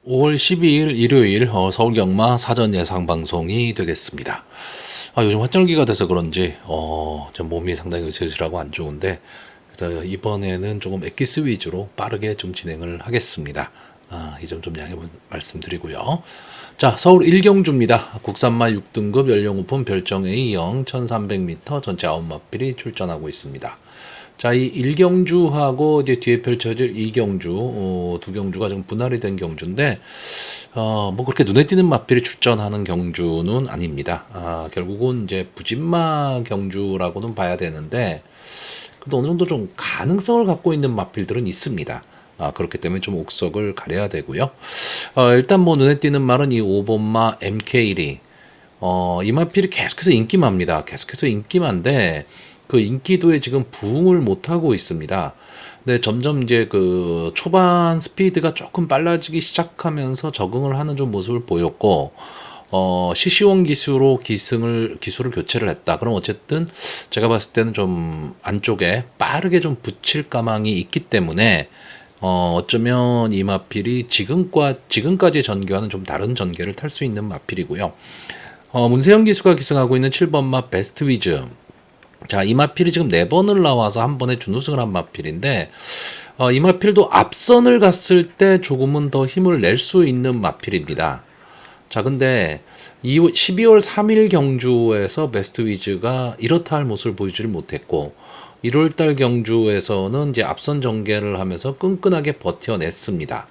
5월 12일 일요일 서울 경마 사전 예상 방송이 되겠습니다. 요즘 환절기가 돼서 그런지 좀 몸이 상당히 으슬으슬하고 안 좋은데, 그래서 이번에는 조금 엑기스 위주로 빠르게 좀 진행을 하겠습니다. 이 점 좀 양해 말씀드리고요. 자, 서울 1경주입니다. 국산마 6등급 연령 오픈 별정 A형 1300m 전체 9마필이 출전하고 있습니다. 자, 이 1경주하고 이제 뒤에 펼쳐질 2경주, 두 경주가 좀 분할이 된 경주인데, 뭐 그렇게 눈에 띄는 마필이 출전하는 경주는 아닙니다. 결국은 이제 부진마 경주라고는 봐야 되는데, 그래도 어느 정도 좀 가능성을 갖고 있는 마필들은 있습니다. 그렇기 때문에 좀 옥석을 가려야 되고요. 일단 뭐 눈에 띄는 말은 이 5번마 MK1이, 이 마필이 계속해서 인기마입니다. 계속해서 인기마인데, 그 인기도에 지금 부응을 못하고 있습니다. 근데 점점 이제 그 초반 스피드가 조금 빨라지기 시작하면서 적응을 하는 좀 모습을 보였고, 시시원 기술을 교체를 했다. 그럼 어쨌든 제가 봤을 때는 좀 안쪽에 빠르게 좀 붙일 가망이 있기 때문에, 어쩌면 이 마필이 지금까지 전개와는 좀 다른 전개를 탈 수 있는 마필이고요. 문세영 기수가 기승하고 있는 7번마 베스트 위즈. 자, 이 마필이 지금 4번을 나와서 한 번에 준우승을 한 마필인데, 이 마필도 앞선을 갔을 때 조금은 더 힘을 낼 수 있는 마필입니다. 자, 근데 12월 3일 경주에서 베스트 위즈가 이렇다 할 모습을 보여주지 못했고, 1월달 경주에서는 이제 앞선 전개를 하면서 끈끈하게 버텨냈습니다.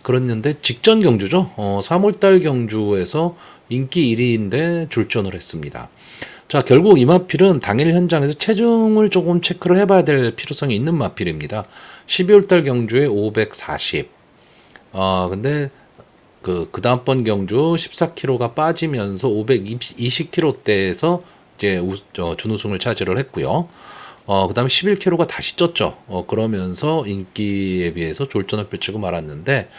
그랬는데 직전 경주죠. 3월달 경주에서 인기 1위인데 줄전을 했습니다. 자, 결국 이 마필은 당일 현장에서 체중을 조금 체크를 해봐야 될 필요성이 있는 마필입니다. 12월달 경주에 540. 근데 그 다음번 경주 14kg가 빠지면서 520kg대에서 이제 준우승을 차지를 했고요. 그 다음에 11kg가 다시 쪘죠. 그러면서 인기에 비해서 졸전을 펼치고 말았는데,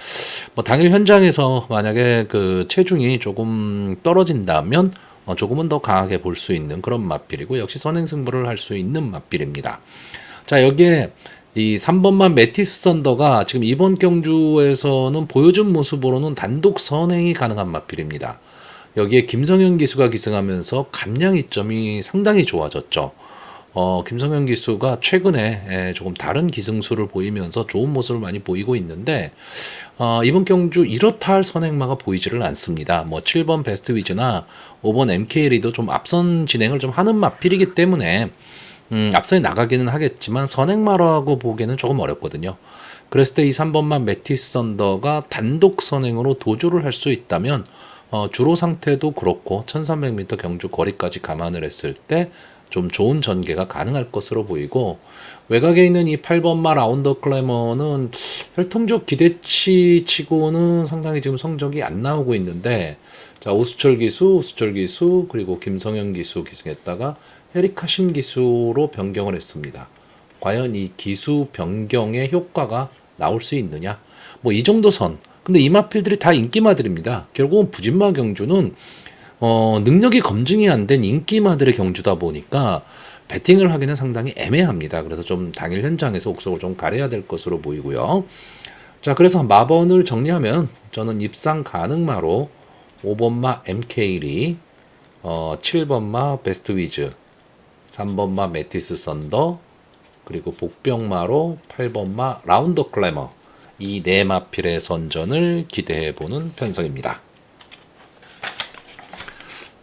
뭐 당일 현장에서 만약에 그 체중이 조금 떨어진다면 조금은 더 강하게 볼 수 있는 그런 마필이고, 역시 선행승부를 할 수 있는 마필입니다. 자, 여기에 이 3번만 메티스 썬더가 지금 이번 경주에서는 보여준 모습으로는 단독 선행이 가능한 마필입니다. 여기에 김성현 기수가 기승하면서 감량 이점이 상당히 좋아졌죠. 김성현 기수가 최근에 조금 다른 기승수를 보이면서 좋은 모습을 많이 보이고 있는데, 이번 경주 이렇다 할 선행마가 보이지를 않습니다. 뭐 7번 베스트 위즈나 5번 MKL도 좀 앞선 진행을 좀 하는 마필이기 때문에 앞선에 나가기는 하겠지만 선행마라고 보기에는 조금 어렵거든요. 그랬을 때 이 3번만 메티스 썬더가 단독 선행으로 도주를 할 수 있다면, 주로 상태도 그렇고 1300m 경주 거리까지 감안을 했을 때 좀 좋은 전개가 가능할 것으로 보이고, 외곽에 있는 이 8번마 라운더 클래머는 혈통적 기대치 치고는 상당히 지금 성적이 안 나오고 있는데, 자, 오수철 기수, 그리고 김성현 기수 기승했다가 헤리카신 기수로 변경을 했습니다. 과연 이 기수 변경의 효과가 나올 수 있느냐? 뭐 이 정도 선. 근데 이 마필들이 다 인기마들입니다. 결국은 부진마 경주는 능력이 검증이 안 된 인기마들의 경주다 보니까 배팅을 하기는 상당히 애매합니다. 그래서 좀 당일 현장에서 옥석을 좀 가려야 될 것으로 보이고요. 자, 그래서 마번을 정리하면 저는 입상 가능마로 5번마 MK리, 7번마 베스트 위즈, 3번마 메티스 썬더, 그리고 복병마로 8번마 라운더 클래머, 이 네 마필의 선전을 기대해보는 편성입니다.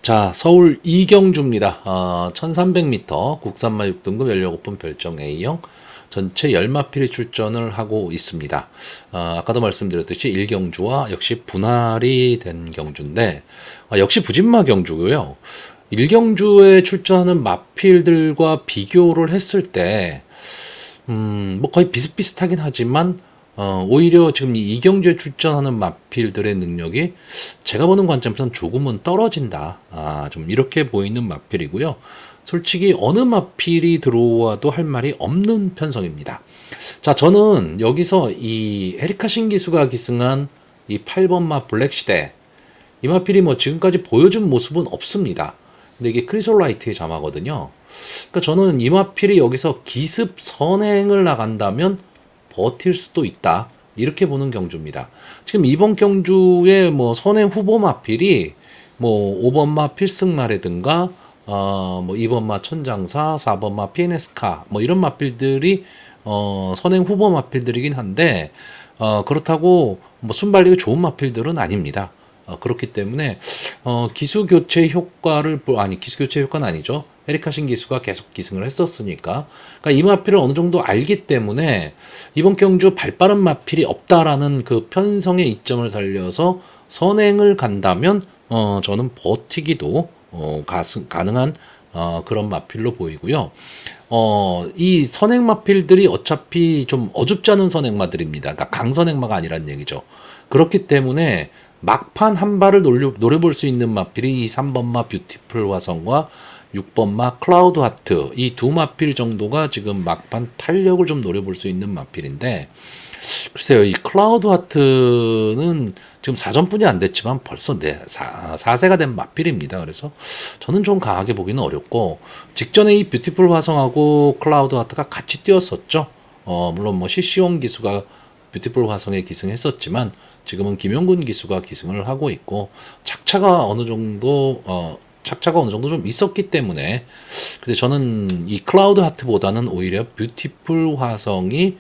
자, 서울 이경주입니다. 1300m 국산마 6등급 연령 오픈 별정 A형 전체 10마필이 출전을 하고 있습니다. 아까도 말씀드렸듯이 1경주와 역시 분할이 된 경주인데, 역시 부진마 경주고요. 1경주에 출전하는 마필들과 비교를 했을 때, 뭐 거의 비슷비슷하긴 하지만, 오히려 지금 이 이경주에 출전하는 마필들의 능력이 제가 보는 관점에서는 조금은 떨어진다. 좀 이렇게 보이는 마필이고요. 솔직히 어느 마필이 들어와도 할 말이 없는 편성입니다. 자, 저는 여기서 이 에리카 신기수가 기승한 이 8번마 블랙시대, 이 마필이 뭐 지금까지 보여준 모습은 없습니다. 근데 이게 크리솔라이트의 자마거든요. 그러니까 저는 이 마필이 여기서 기습 선행을 나간다면 버틸 수도 있다. 이렇게 보는 경주입니다. 지금 이번 경주의 뭐 선행 후보 마필이 뭐 5번마 필승마라든가 뭐 2번마 천장사, 4번마 피에네스카 뭐 이런 마필들이 선행 후보 마필들이긴 한데 그렇다고 뭐 순발력이 좋은 마필들은 아닙니다. 그렇기 때문에 기수 교체 효과를 아니 기수 교체 효과는 아니죠. 에리카신 기수가 계속 기승을 했었으니까 그러니까 이 마필을 어느 정도 알기 때문에 이번 경주 발빠른 마필이 없다라는 그 편성의 이점을 살려서 선행을 간다면 저는 버티기도 가능한 그런 마필로 보이고요. 이 선행 마필들이 어차피 좀 어줍지 않은 선행마들입니다. 그러니까 강선행마가 아니란 얘기죠. 그렇기 때문에 막판 한 발을 노려볼 수 있는 마필이 이 3번마 뷰티풀 화성과 6번마 클라우드 하트 이 두 마필 정도가 지금 막판 탄력을 좀 노려볼 수 있는 마필인데 글쎄요 이 클라우드 하트는 지금 4전뿐이 안 됐지만 벌써 4세가 된 마필입니다. 그래서 저는 좀 강하게 보기는 어렵고 직전에 이 뷰티풀 화성하고 클라우드 하트가 같이 뛰었었죠. 물론 뭐 CC원 기수가 뷰티풀 화성에 기승했었지만 지금은 김용근 기수가 기승을 하고 있고 착차가 어느 정도 좀 있었기 때문에 근데 저는 이 클라우드 하트보다는 오히려 뷰티풀 화성이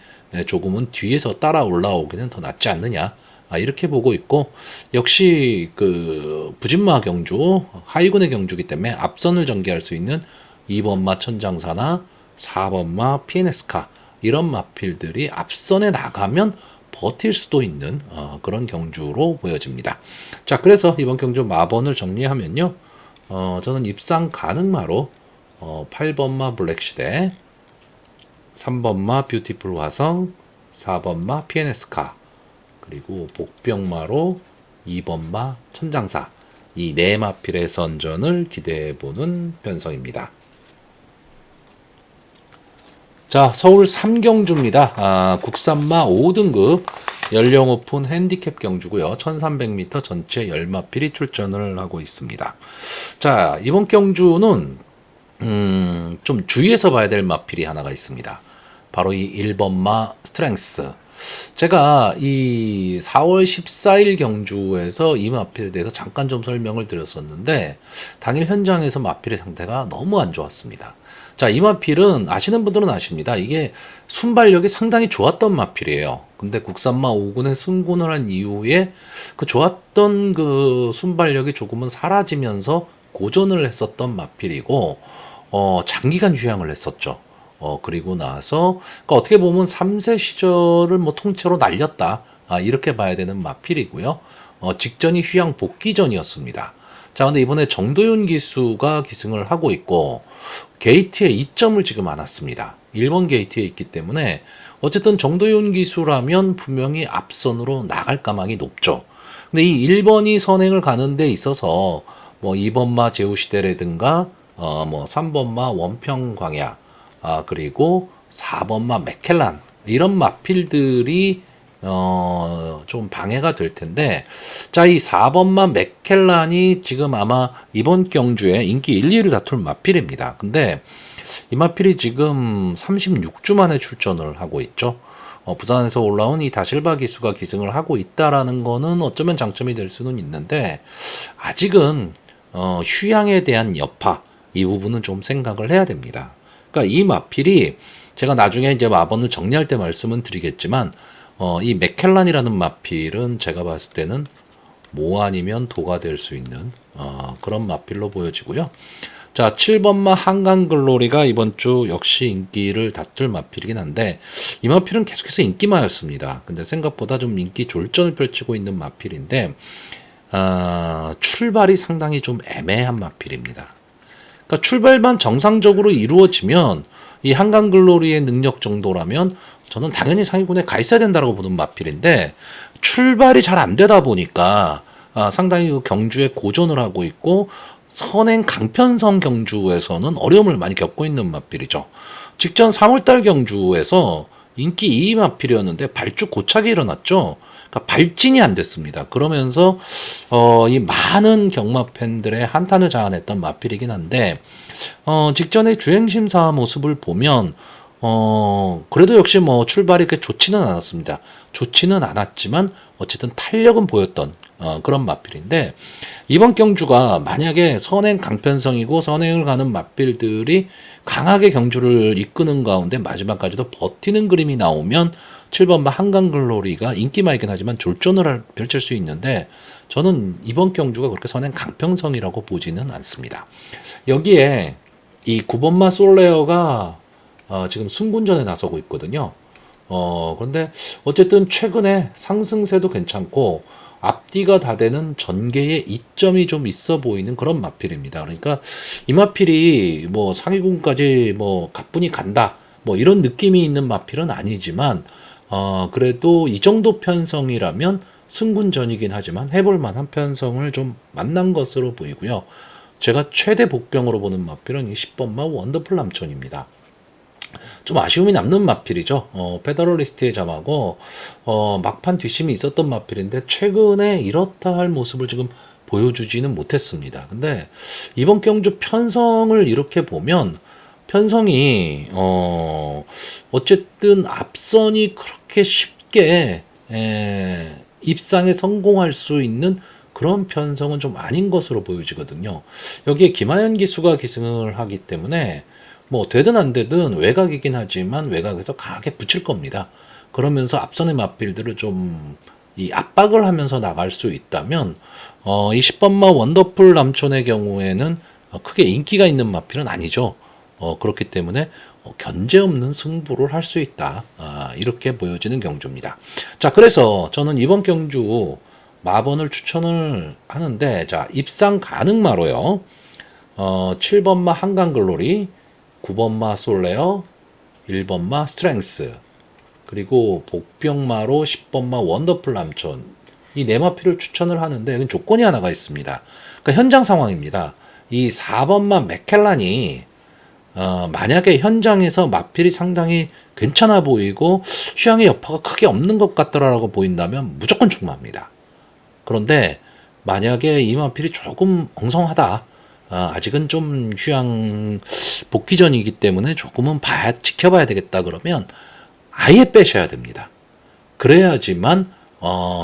조금은 뒤에서 따라 올라오기는 더 낫지 않느냐 이렇게 보고 있고 역시 그 부진마 경주 하위군의 경주기 때문에 앞선을 전개할 수 있는 2번마 천장사나 4번마 피에네스카 이런 마필들이 앞선에 나가면 버틸 수도 있는 그런 경주로 보여집니다. 자 그래서 이번 경주 마번을 정리하면요 저는 입상 가능마로 8번마 블랙시대 3번마 뷰티풀 화성 4번마 피에네스카 그리고 복병마로 2번마 천장사 이 네 마필의 선전을 기대해보는 편성입니다. 자 서울 3경주입니다. 국산마 5등급 연령 오픈 핸디캡 경주고요. 1300m 전체 10마필이 출전을 하고 있습니다. 자 이번 경주는 좀 주의해서 봐야 될 마필이 하나가 있습니다. 바로 이 1번마 스트렝스. 제가 이 4월 14일 경주에서 이 마필에 대해서 잠깐 좀 설명을 드렸었는데 당일 현장에서 마필의 상태가 너무 안 좋았습니다. 자, 이 마필은 아시는 분들은 아십니다. 이게 순발력이 상당히 좋았던 마필이에요. 근데 국산마 5군에 승군을 한 이후에 그 좋았던 그 순발력이 조금은 사라지면서 고전을 했었던 마필이고 장기간 휴양을 했었죠. 그리고 나서 그러니까 어떻게 보면 3세 시절을 뭐 통째로 날렸다. 이렇게 봐야 되는 마필이고요. 직전이 휴양 복귀전이었습니다. 자, 근데 이번에 정도윤 기수가 기승을 하고 있고 게이트에 2점을 지금 안 왔습니다. 1번 게이트에 있기 때문에 어쨌든 정도윤 기수라면 분명히 앞선으로 나갈 가망이 높죠. 근데 이 1번이 선행을 가는 데 있어서 뭐 2번마 제우시대라든가 뭐 3번마 원평광야 그리고 4번마 맥켈란 이런 마필들이 좀 방해가 될 텐데 자 이 4번마 맥켈란이 지금 아마 이번 경주에 인기 1, 2위를 다툴 마필입니다. 근데 이 마필이 지금 36주 만에 출전을 하고 있죠. 부산에서 올라온 이 다실바 기수가 기승을 하고 있다라는 거는 어쩌면 장점이 될 수는 있는데 아직은 휴양에 대한 여파 이 부분은 좀 생각을 해야 됩니다. 그러니까 이 마필이 제가 나중에 이제 마번을 정리할 때 말씀은 드리겠지만 이 맥켈란이라는 마필은 제가 봤을 때는 모 아니면 도가 될 수 있는 그런 마필로 보여지고요. 자, 7번마 한강글로리가 이번 주 역시 인기를 다툴 마필이긴 한데 이 마필은 계속해서 인기마였습니다. 근데 생각보다 좀 인기 졸전을 펼치고 있는 마필인데 출발이 상당히 좀 애매한 마필입니다. 그러니까 출발만 정상적으로 이루어지면 이 한강글로리의 능력 정도라면 저는 당연히 상위군에 가 있어야 된다고 보는 마필인데 출발이 잘 안 되다 보니까 상당히 그 경주에 고전을 하고 있고 선행 강편성 경주에서는 어려움을 많이 겪고 있는 마필이죠. 직전 3월달 경주에서 인기 2위 마필이었는데 발주 고착이 일어났죠. 그러니까 발진이 안 됐습니다. 그러면서 이 많은 경마 팬들의 한탄을 자아냈던 마필이긴 한데 직전에 주행심사 모습을 보면 그래도 역시 뭐 출발이 그렇게 좋지는 않았습니다. 좋지는 않았지만 어쨌든 탄력은 보였던 그런 마필인데, 이번 경주가 만약에 선행 강편성이고 선행을 가는 마필들이 강하게 경주를 이끄는 가운데 마지막까지도 버티는 그림이 나오면 7번마 한강글로리가 인기마이긴 하지만 졸전을 펼칠 수 있는데, 저는 이번 경주가 그렇게 선행 강편성이라고 보지는 않습니다. 여기에 이 9번마 솔레어가 지금 승군전에 나서고 있거든요. 그런데 어쨌든 최근에 상승세도 괜찮고 앞뒤가 다 되는 전개의 이점이 좀 있어 보이는 그런 마필입니다. 그러니까 이 마필이 뭐 상위군까지 뭐 가뿐히 간다 뭐 이런 느낌이 있는 마필은 아니지만, 그래도 이 정도 편성이라면 승군전이긴 하지만 해볼 만한 편성을 좀 만난 것으로 보이고요. 제가 최대 복병으로 보는 마필은 이 10번마 원더풀 남촌입니다. 좀 아쉬움이 남는 마필이죠. 페더럴리스트의 잠하고 막판 뒷심이 있었던 마필인데 최근에 이렇다 할 모습을 지금 보여주지는 못했습니다. 근데 이번 경주 편성을 이렇게 보면 편성이 어쨌든 앞선이 그렇게 쉽게 입상에 성공할 수 있는 그런 편성은 좀 아닌 것으로 보여지거든요. 여기에 김하연 기수가 기승을 하기 때문에 뭐 되든 안 되든 외곽이긴 하지만 외곽에서 강하게 붙일 겁니다. 그러면서 앞선의 맞빌드를 좀 이 압박을 하면서 나갈 수 있다면, 이 10번마 원더풀 남촌의 경우에는 크게 인기가 있는 마필은 아니죠. 그렇기 때문에 견제 없는 승부를 할 수 있다. 이렇게 보여지는 경주입니다. 자, 그래서 저는 이번 경주 마번을 추천을 하는데, 자, 입상 가능마로요. 7번마 한강글로리, 9번마 솔레어, 1번마 스트렝스, 그리고 복병마로 10번마 원더풀 남촌, 이 네 마필을 추천을 하는데 이건 조건이 하나가 있습니다. 그러니까 현장 상황입니다. 이 4번마 맥켈란이 만약에 현장에서 마필이 상당히 괜찮아 보이고 휴양의 여파가 크게 없는 것 같더라고 보인다면 무조건 충마합니다. 그런데 만약에 이 마필이 조금 엉성하다, 아직은 좀 휴양 복귀 전이기 때문에 조금은 지켜봐야 되겠다, 그러면 아예 빼셔야 됩니다. 그래야지만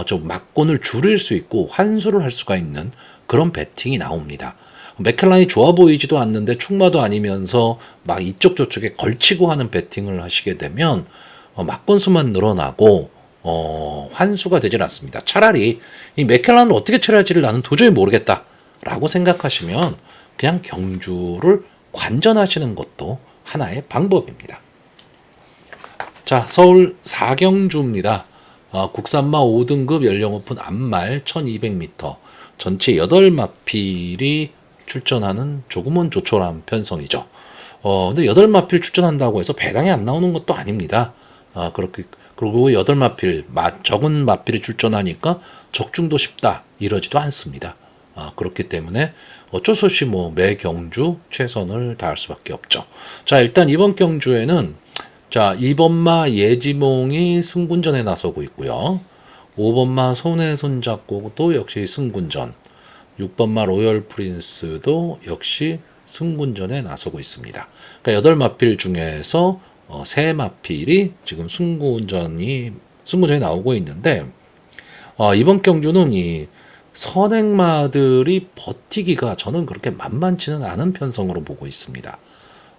좀 막곤을 줄일 수 있고 환수를 할 수가 있는 그런 배팅이 나옵니다. 맥켈란이 좋아 보이지도 않는데 충마도 아니면서 막 이쪽 저쪽에 걸치고 하는 배팅을 하시게 되면 막건수만 늘어나고 환수가 되질 않습니다. 차라리 이 맥켈란을 어떻게 처리할지를 나는 도저히 모르겠다라고 생각하시면 그냥 경주를 관전하시는 것도 하나의 방법입니다. 자, 서울 사경주입니다. 국산마 5등급 연령 오픈 앞말 1200m, 전체 8마필이 출전하는 조금은 조촐한 편성이죠. 근데 8마필 출전한다고 해서 배당이 안 나오는 것도 아닙니다. 그리고 8마필, 적은 마필이 출전하니까 적중도 쉽다, 이러지도 않습니다. 그렇기 때문에 어쩔 수 없이 뭐 매 경주 최선을 다할 수밖에 없죠. 자, 일단 이번 경주에는 자, 2번마 예지몽이 승군전에 나서고 있고요. 5번마 손에 손잡고도 역시 승군전, 6번마 로열 프린스도 역시 승군전에 나서고 있습니다. 그러니까 8마필 중에서 3마필이 지금 승군전에 나오고 있는데, 이번 경주는 이 선행마들이 버티기가 저는 그렇게 만만치는 않은 편성으로 보고 있습니다.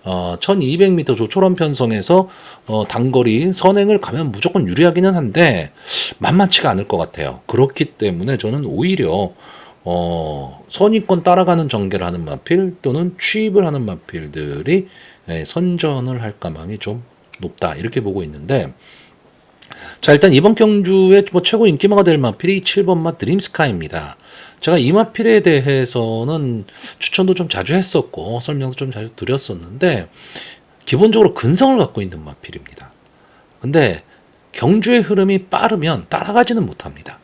1200m 조촐한 편성에서 단거리 선행을 가면 무조건 유리하기는 한데 만만치가 않을 것 같아요. 그렇기 때문에 저는 오히려 선위권 따라가는 전개를 하는 마필 또는 취입을 하는 마필들이 선전을 할 가망이 좀 높다, 이렇게 보고 있는데, 자, 일단 이번 경주의 뭐 최고 인기마가 될 마필이 7번마 드림스카이입니다. 제가 이 마필에 대해서는 추천도 좀 자주 했었고 설명도 좀 자주 드렸었는데, 기본적으로 근성을 갖고 있는 마필입니다. 근데 경주의 흐름이 빠르면 따라가지는 못합니다.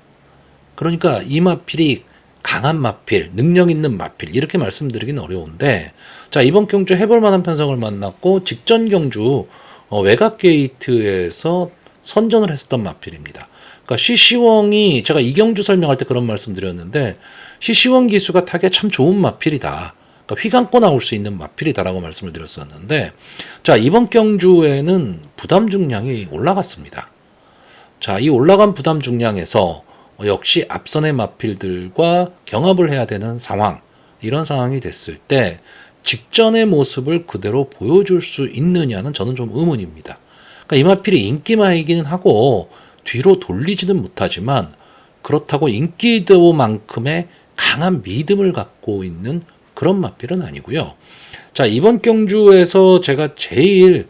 그러니까 이 마필이 강한 마필, 능력 있는 마필, 이렇게 말씀드리긴 어려운데, 자, 이번 경주 해볼 만한 편성을 만났고 직전 경주 외곽 게이트에서 선전을 했었던 마필입니다. 그러니까 시시웡이, 제가 이경주 설명할 때 그런 말씀 드렸는데, 시시웡 기수가 타기에 참 좋은 마필이다. 그러니까 휘감고 나올 수 있는 마필이다라고 말씀을 드렸었는데, 자, 이번 경주에는 부담 중량이 올라갔습니다. 자, 이 올라간 부담 중량에서 역시 앞선의 마필들과 경합을 해야 되는 상황, 이런 상황이 됐을 때 직전의 모습을 그대로 보여줄 수 있느냐는 저는 좀 의문입니다. 그러니까 이 마필이 인기마이기는 하고 뒤로 돌리지는 못하지만 그렇다고 인기도만큼의 강한 믿음을 갖고 있는 그런 마필은 아니고요. 자, 이번 경주에서 제가 제일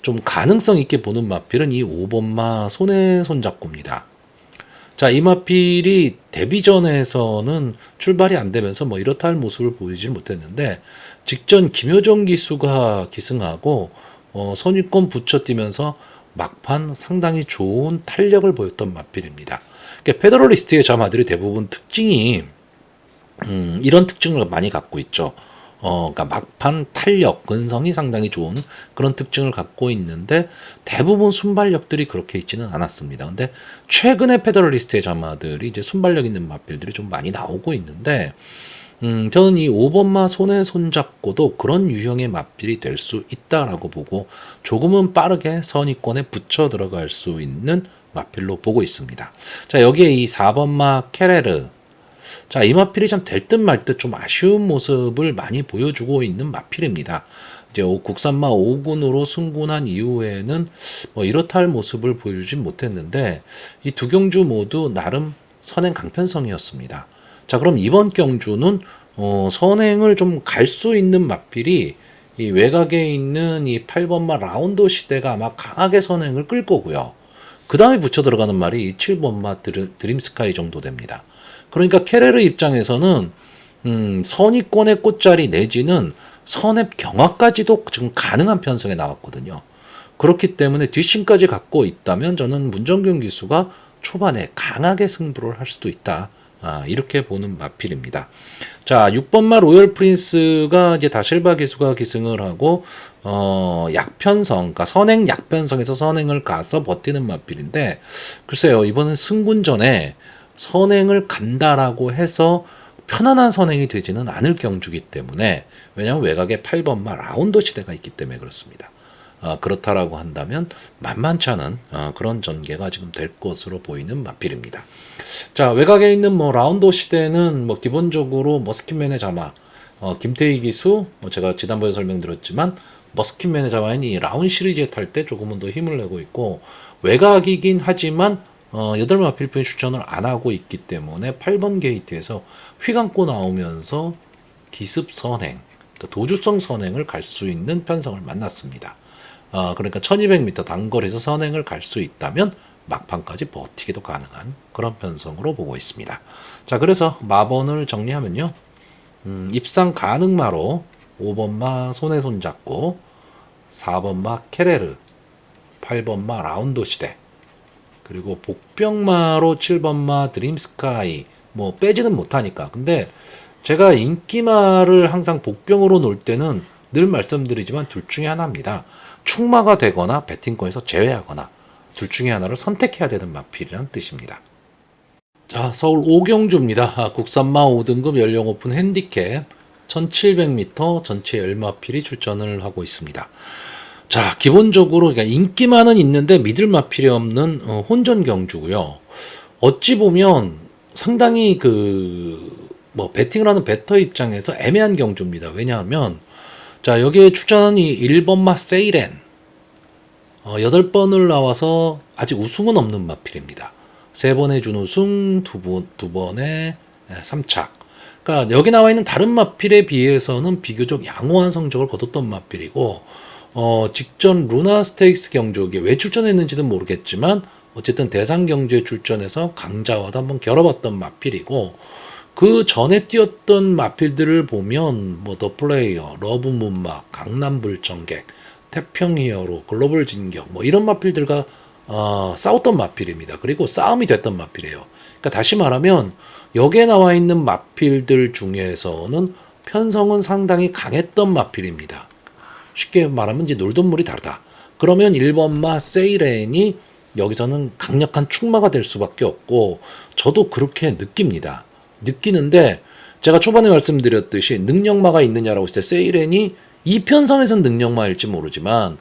좀 가능성 있게 보는 마필은 이 5번마 손에 손잡고입니다. 자, 이 마필이 데뷔전에서는 출발이 안 되면서 뭐 이렇다 할 모습을 보이지 못했는데, 직전 김효정 기수가 기승하고 선위권 붙여뛰면서 막판 상당히 좋은 탄력을 보였던 마필입니다. 그러니까 페더럴리스트의 자마들이 대부분 특징이 이런 특징을 많이 갖고 있죠. 그러니까 막판 탄력, 근성이 상당히 좋은 그런 특징을 갖고 있는데 대부분 순발력들이 그렇게 있지는 않았습니다. 근데 최근에 페더럴리스트의 자마들이 이제 순발력 있는 마필들이 좀 많이 나오고 있는데, 저는 이 5번마 손에 손잡고도 그런 유형의 마필이 될 수 있다라고 보고 조금은 빠르게 선위권에 붙여 들어갈 수 있는 마필로 보고 있습니다. 자, 여기에 이 4번마 케레르. 자, 이 마필이 참 될 듯 말 듯 좀 아쉬운 모습을 많이 보여주고 있는 마필입니다. 이제 국산마 5군으로 승군한 이후에는 뭐 이렇다 할 모습을 보여주진 못했는데, 이 두 경주 모두 나름 선행 강편성이었습니다. 자, 그럼 이번 경주는 선행을 좀 갈 수 있는 마필이 이 외곽에 있는 이 8번마 라운드 시대가 아마 강하게 선행을 끌 거고요. 그 다음에 붙여 들어가는 말이 이 7번마 드림스카이 정도 됩니다. 그러니까 케레르 입장에서는 선위권의 꽃자리 내지는 선앱 경화까지도 지금 가능한 편성에 나왔거든요. 그렇기 때문에 뒷심까지 갖고 있다면 저는 문정균 기수가 초반에 강하게 승부를 할 수도 있다. 이렇게 보는 마필입니다. 자, 6번마 로열 프린스가 이제 다실바 기수가 기승을 하고 약편성, 그러니까 선행 약편성에서 선행을 가서 버티는 마필인데, 글쎄요, 이번은 승군전에 선행을 간다라고 해서 편안한 선행이 되지는 않을 경주기 때문에, 왜냐하면 외곽에 8번마 라운드 시대가 있기 때문에 그렇습니다. 그렇다라고 한다면 만만치 않은 그런 전개가 지금 될 것으로 보이는 마필입니다. 자, 외곽에 있는 뭐 라운드 시대는 뭐 기본적으로 머스킷맨의 자마, 김태희 기수, 제가 지난번에 설명드렸지만 머스킷맨의 자마인 이 라운 시리즈에 탈 때 조금은 더 힘을 내고 있고, 외곽이긴 하지만 8마필뿐이 출전을 안 하고 있기 때문에 8번 게이트에서 휘감고 나오면서 기습 선행, 그러니까 도주성 선행을 갈 수 있는 편성을 만났습니다. 그러니까 1200m 단거리에서 선행을 갈 수 있다면 막판까지 버티기도 가능한 그런 편성으로 보고 있습니다. 자, 그래서 마번을 정리하면요. 입상 가능마로 5번마 손에 손잡고, 4번마 케레르, 8번마 라운드 시대, 그리고 복병마로 7번마 드림스카이, 뭐 빼지는 못하니까. 근데 제가 인기마를 항상 복병으로 놓을 때는 늘 말씀드리지만 둘 중에 하나입니다. 충마가 되거나 배팅권에서 제외하거나 둘 중에 하나를 선택해야 되는 마필이라는 뜻입니다. 자, 서울 오경주입니다. 국산마 5등급 연령 오픈 핸디캡 1700m 전체 10마필이 출전을 하고 있습니다. 자, 기본적으로 그러니까 인기만은 있는데 믿을 마필이 없는 혼전 경주고요. 어찌 보면 상당히 뭐 배팅을 하는 배터 입장에서 애매한 경주입니다. 왜냐하면 자, 여기에 출전한 이 1번마 세이렌 8번을 나와서 아직 우승은 없는 마필입니다. 3번의 준우승, 2번의 3착. 그러니까 여기 나와 있는 다른 마필에 비해서는 비교적 양호한 성적을 거뒀던 마필이고, 직전 루나 스테이크스 경주에 왜 출전했는지는 모르겠지만 어쨌든 대상 경주에 출전해서 강자와도 한번 겨뤄봤던 마필이고, 그 전에 뛰었던 마필들을 보면 뭐 더 플레이어, 러브 문막, 강남 불청객, 태평 히어로, 글로벌 진격 뭐 이런 마필들과 싸웠던 마필입니다. 그리고 싸움이 됐던 마필이에요. 그러니까 다시 말하면 여기에 나와 있는 마필들 중에서는 편성은 상당히 강했던 마필입니다. 쉽게 말하면 이제 놀던 물이 다르다. 그러면 1번마 세이렌이 여기서는 강력한 축마가 될 수밖에 없고, 저도 그렇게 느낍니다. 느끼는데 제가 초반에 말씀드렸듯이 능력마가 있느냐라고 했을 때 세이렌이 이 편성에선 능력마일지 모르지만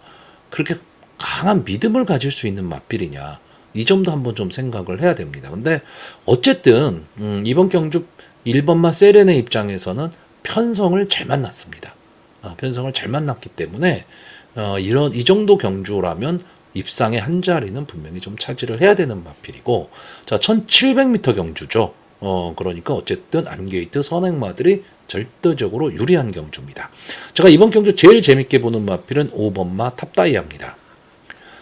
그렇게 강한 믿음을 가질 수 있는 마필이냐, 이 점도 한번 좀 생각을 해야 됩니다. 근데 어쨌든 이번 경주 1번마 세렌의 입장에서는 편성을 잘 만났습니다. 편성을 잘 만났기 때문에 이 정도 경주라면 입상의 한 자리는 분명히 좀 차지를 해야 되는 마필이고, 자 1700m 경주죠. 그러니까 어쨌든 안게이트 선행마들이 절대적으로 유리한 경주입니다. 제가 이번 경주 제일 재밌게 보는 마필은 5번마 탑다이아입니다.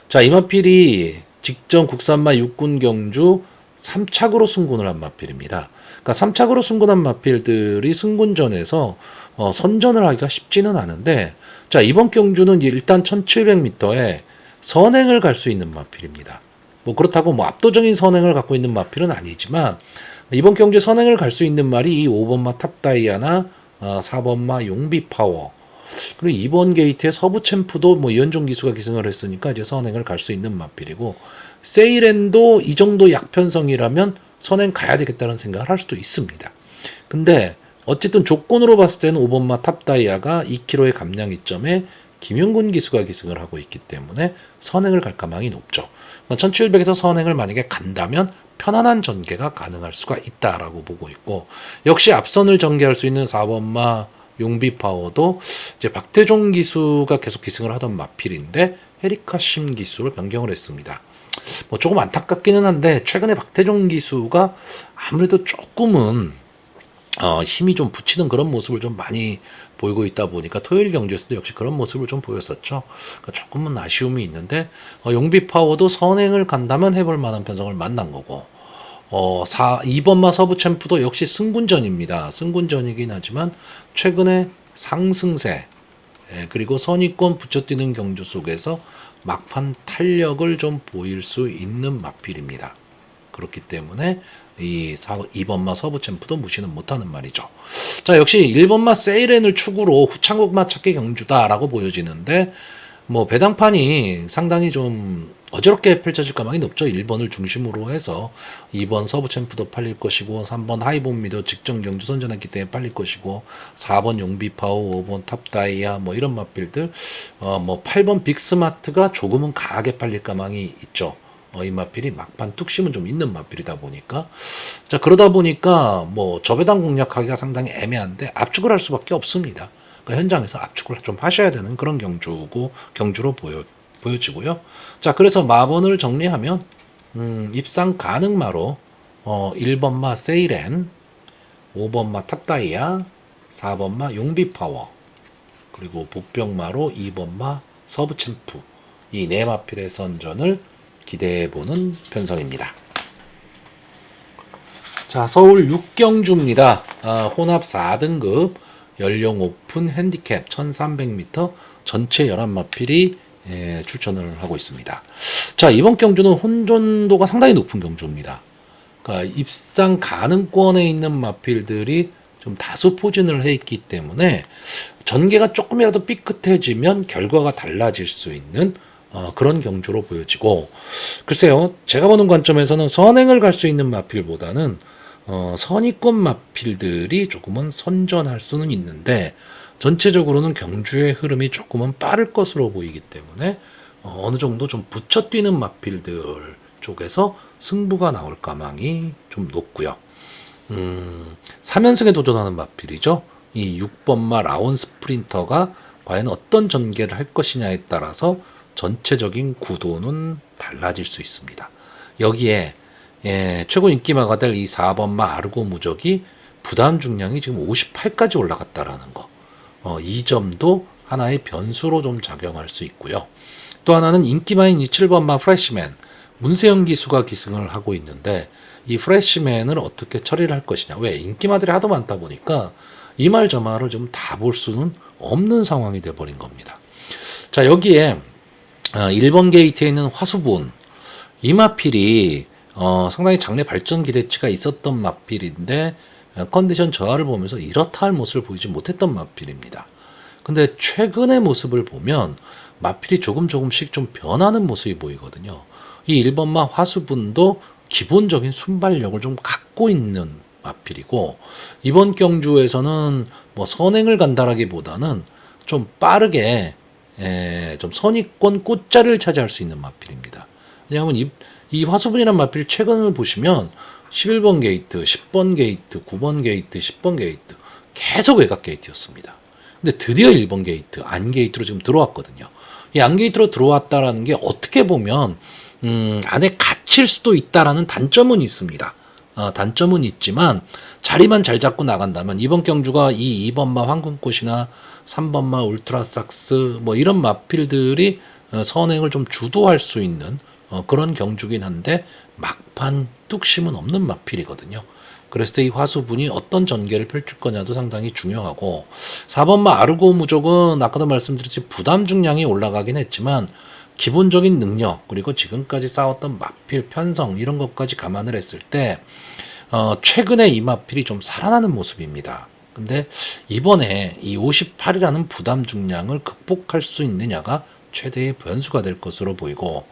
자, 이 마필이 직전 국산마 육군 경주 3착으로 승군을 한 마필입니다. 그러니까 3착으로 승군한 마필들이 승군전에서 선전을 하기가 쉽지는 않은데, 자 이번 경주는 일단 1700m에 선행을 갈 수 있는 마필입니다. 뭐 그렇다고 뭐 압도적인 선행을 갖고 있는 마필은 아니지만 이번 경주에 선행을 갈 수 있는 말이 이 5번마 탑다이아나 4번마 용비파워, 그리고 이번 게이트의 서부 챔프도 뭐 이현종 기수가 기승을 했으니까 이제 선행을 갈 수 있는 마필이고, 세이렌도 이 정도 약편성이라면 선행 가야 되겠다는 생각을 할 수도 있습니다. 근데 어쨌든 조건으로 봤을 때는 5번마 탑다이아가 2km의 감량 이점에 김용군 기수가 기승을 하고 있기 때문에 선행을 갈 가망이 높죠. 1700에서 선행을 만약에 간다면 편안한 전개가 가능할 수가 있다라고 보고 있고, 역시 앞선을 전개할 수 있는 4번마 용비파워도 이제 박태종 기수가 계속 기승을 하던 마필인데 헤리카 심 기수를 변경을 했습니다. 뭐 조금 안타깝기는 한데 최근에 박태종 기수가 아무래도 조금은 힘이 좀 붙이는 그런 모습을 좀 많이 보이고 있다 보니까 토요일 경주에서도 역시 그런 모습을 좀 보였었죠. 그러니까 조금은 아쉬움이 있는데 용비 파워도 선행을 간다면 해볼 만한 편성을 만난 거고, 2번마 서부 챔프도 역시 승군전입니다. 승군전이긴 하지만 최근에 상승세, 그리고 선의권 붙여뛰는 경주 속에서 막판 탄력을 좀 보일 수 있는 마필입니다. 그렇기 때문에 이 2번마 서부 챔프도 무시는 못하는 말이죠. 자, 역시 1번마 세이렌을 축으로 후창국마 찾기 경주다라고 보여지는데, 뭐 배당판이 상당히 좀 어지럽게 펼쳐질 가망이 높죠. 1번을 중심으로 해서 2번 서부 챔프도 팔릴 것이고, 3번 하이본미도 직전 경주 선전했기 때문에 팔릴 것이고, 4번 용비파워, 5번 탑다이아 뭐 이런 마필들, 뭐 8번 빅스마트가 조금은 강하게 팔릴 가망이 있죠. 이 마필이 막판 뚝심은 좀 있는 마필이다 보니까, 자 그러다 보니까 뭐 저배당 공략하기가 상당히 애매한데 압축을 할 수밖에 없습니다. 그러니까 현장에서 압축을 좀 하셔야 되는 그런 경주로 보여지고요. 자 그래서 마번을 정리하면 입상 가능마로 1번마 세이렌, 5번마 탑다이아, 4번마 용비파워, 그리고 복병마로 2번마 서브챔프, 이 네 마필의 선전을 기대해보는 편성입니다. 자, 서울 6경주입니다. 혼합 4등급 연령 오픈 핸디캡 1300m 전체 11마필이 출전을 하고 있습니다. 자, 이번 경주는 혼전도가 상당히 높은 경주입니다. 그러니까 입상 가능권에 있는 마필들이 좀 다수 포진을 해 있기 때문에 전개가 조금이라도 삐끗해지면 결과가 달라질 수 있는 그런 경주로 보여지고, 글쎄요, 제가 보는 관점에서는 선행을 갈 수 있는 마필보다는 선의권 마필들이 조금은 선전할 수는 있는데, 전체적으로는 경주의 흐름이 조금은 빠를 것으로 보이기 때문에 어느 정도 좀 붙여 뛰는 마필들 쪽에서 승부가 나올 가망이 좀 높고요. 3연승에 도전하는 마필이죠. 이 6번마 라온 스프린터가 과연 어떤 전개를 할 것이냐에 따라서 전체적인 구도는 달라질 수 있습니다. 여기에 최고 인기마가 될 이 4번마 아르고 무적이 부담 중량이 지금 58까지 올라갔다라는 거, 이 점도 하나의 변수로 좀 작용할 수 있고요. 또 하나는 인기마인 이 7번마 프레시맨, 문세영 기수가 기승을 하고 있는데 이 프레시맨을 어떻게 처리를 할 것이냐. 왜? 인기마들이 하도 많다 보니까 이 말 저 말을 좀 다 볼 수는 없는 상황이 돼버린 겁니다. 자, 여기에 1번 게이트에 있는 화수분, 이 마필이 상당히 장래 발전 기대치가 있었던 마필인데 컨디션 저하를 보면서 이렇다 할 모습을 보이지 못했던 마필입니다. 근데 최근의 모습을 보면 마필이 조금씩 좀 변하는 모습이 보이거든요. 이 1번마 화수분도 기본적인 순발력을 좀 갖고 있는 마필이고, 이번 경주에서는 뭐 선행을 간다라기보다는 좀 빠르게 좀 선의권 꽃자리를 차지할 수 있는 마필입니다. 왜냐하면 이 화수분이라는 마필 최근을 보시면 11번 게이트, 10번 게이트, 9번 게이트, 10번 게이트 계속 외곽 게이트였습니다. 근데 드디어 1번 게이트, 안 게이트로 지금 들어왔거든요. 이 안 게이트로 들어왔다라는 게 어떻게 보면 안에 갇힐 수도 있다라는 단점은 있습니다. 단점은 있지만 자리만 잘 잡고 나간다면 이번 경주가 이 2번마 황금꽃이나 3번마 울트라삭스 뭐 이런 마필들이 선행을 좀 주도할 수 있는 그런 경주긴 한데 막판 뚝심은 없는 마필이거든요. 그랬을 때 이 화수분이 어떤 전개를 펼칠 거냐도 상당히 중요하고, 4번마 아르고 무적은 아까도 말씀드렸지 부담 중량이 올라가긴 했지만 기본적인 능력 그리고 지금까지 쌓았던 마필 편성 이런 것까지 감안을 했을 때 최근에 이 마필이 좀 살아나는 모습입니다. 근데 이번에 이 58이라는 부담 중량을 극복할 수 있느냐가 최대의 변수가 될 것으로 보이고,